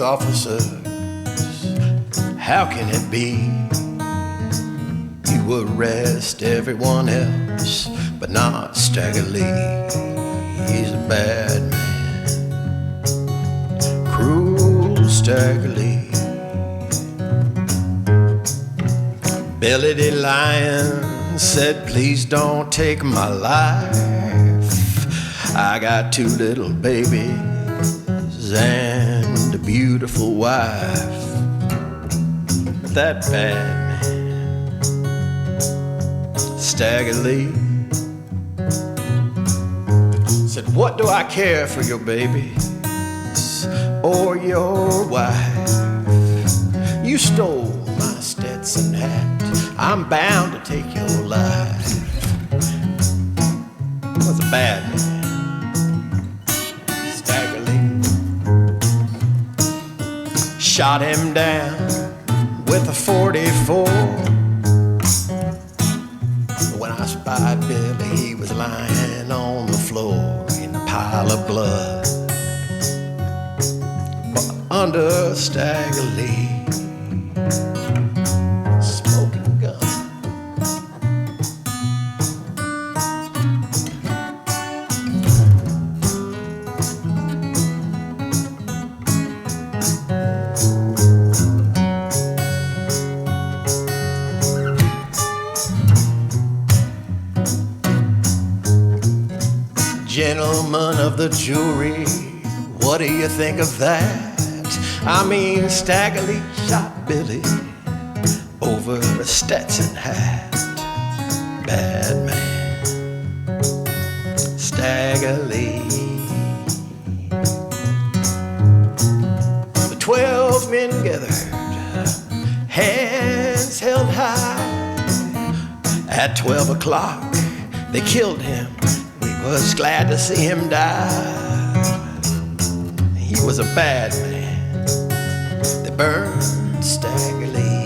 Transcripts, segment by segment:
police officers, how can it be you arrest everyone else but not Stagger Lee? He's a bad man, cruel Stagger Lee. Billy the Lion said, please don't take my life. I got 2 little babies and a beautiful wife. That bad man, Stagger Lee, said, what do I care for your babies or your wife? You stole my Stetson hat, I'm bound to take your life. That's a bad man, Stagger Lee. Shot him down with a 44. When I spied Billy, he was lying on the floor in a pile of blood. But under Stagger Lee, smoking gun. Gentlemen of the jury, what do you think of that? I mean, Stagger Lee shot Billy over a Stetson hat. Bad man, Stagger Lee. The 12 men gathered, hands held high. At 12 o'clock, they killed him. Was glad to see him die. He was a bad man. They burned Stagger Lee.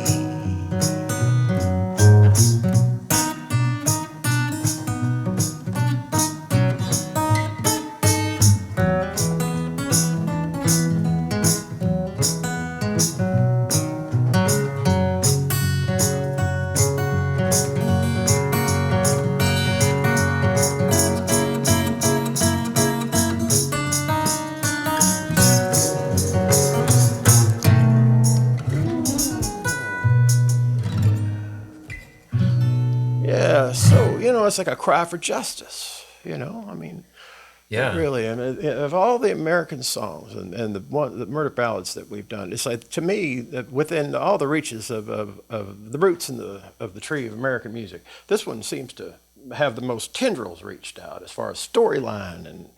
It's like a cry for justice, you know. I mean, yeah, really. And of all the American songs and the murder ballads that we've done, it's like, to me, that within all the reaches of the roots and of the tree of American music, this one seems to have the most tendrils reached out as far as storyline, and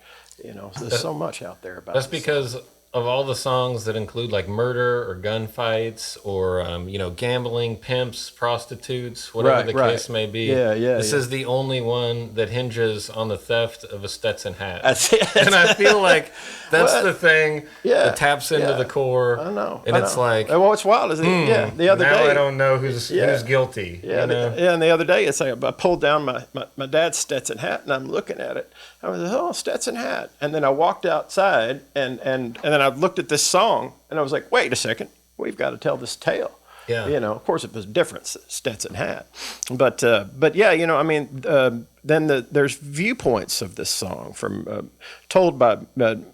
you know, there's so much out there about. That's because of all the songs that include like murder or gunfights or gambling, pimps, prostitutes, whatever the case may be. This is the only one that hinges on the theft of a Stetson hat. That's it. And I feel like that's the thing that taps into the core. I know. And it's like, and what's wild is the other day I don't know who's guilty. And the other day it's like I pulled down my dad's Stetson hat and I'm looking at it. I was like, oh, Stetson hat. And then I walked outside and then I looked at this song and I was like, wait a second, we've got to tell this tale. Yeah. You know, of course it was different, Stetson hat. But yeah, you know, I mean, then there's viewpoints of this song from told by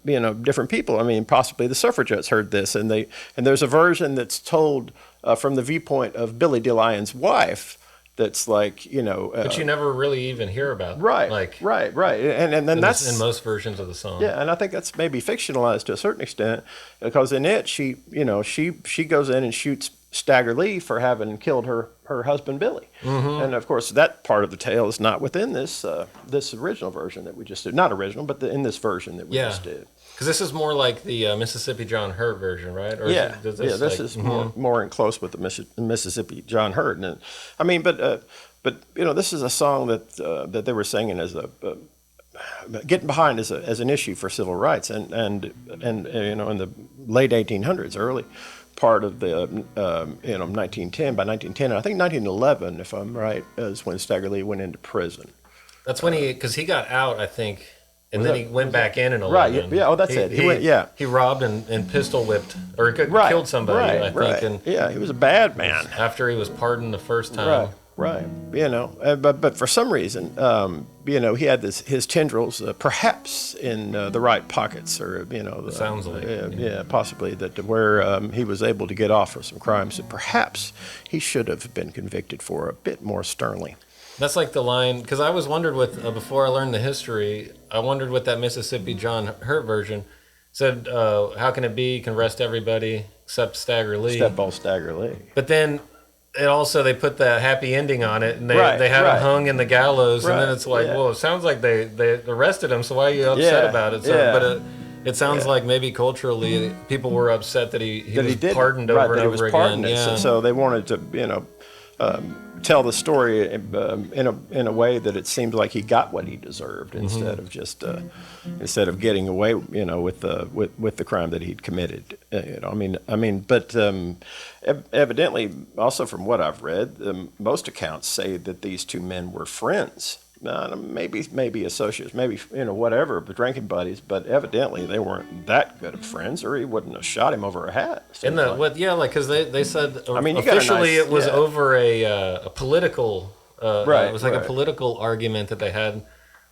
different people. I mean, possibly the suffragettes heard this, and there's a version that's told from the viewpoint of Billy the Lion's wife. That's like, but you never really even hear about. Right, like, right, and then that's in most versions of the song. Yeah, and I think that's maybe fictionalized to a certain extent, because in it she goes in and shoots Stagger Lee for having killed her husband Billy, and of course that part of the tale is not within this original version that we just did. Not original, but in this version that we just did. Because this is more like the Mississippi John Hurt version, right? Or this is more in close with the Mississippi John Hurt. And I mean, but this is a song that they were singing as getting behind as an issue for civil rights, and in the late 1800s, early part of the 1910. By 1910, I think 1911, if I'm right, is when Stagger Lee went into prison. That's when because he got out, I think, And then he went back in 11. Right, yeah, oh, that's it. He went, He robbed and pistol whipped, or killed somebody, I think. And yeah, he was a bad man. After he was pardoned the first time. Right. But for some reason, he had his tendrils perhaps in the right pockets, or sounds like possibly that where he was able to get off for some crimes that perhaps he should have been convicted for a bit more sternly. That's like the line, because I was wondered before I learned the history, I wondered what that Mississippi John Hurt version said. How can it be? You can arrest everybody except Stagger Lee. Except all Stagger Lee. But then they put the happy ending on it, and they had him hung in the gallows, and then it's like, well, it sounds like they arrested him, so why are you upset about it? But it sounds like maybe culturally people were upset that he was pardoned over and over again. Yeah. So they wanted to, tell the story in a way that it seemed like he got what he deserved, instead of just instead of getting away, with the crime that he'd committed. But evidently, also from what I've read, most accounts say that these two men were friends. Maybe associates, maybe whatever, but drinking buddies. But evidently they weren't that good of friends, or he wouldn't have shot him over a hat. Because they said officially it was over a political. It was like a political argument that they had,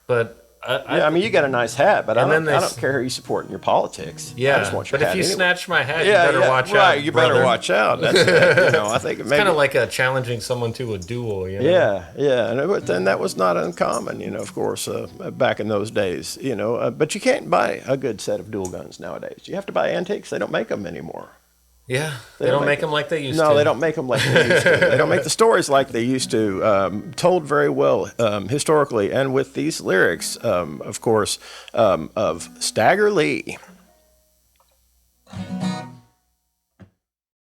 but. You got a nice hat, but I don't care who you support in your politics. Yeah, I just want your but hat if you anyway. Snatch my hat, you better watch out. Right, you better watch out. That's it. I think it's kind of like challenging someone to a duel. Yeah, and that was not uncommon. Of course, back in those days. But you can't buy a good set of dual guns nowadays. You have to buy antiques. They don't make them anymore. Yeah, they don't make them like they used to. No, they don't make them like they used to. They don't make the stories like they used to, told very well historically, and with these lyrics, of course, of Stagger Lee.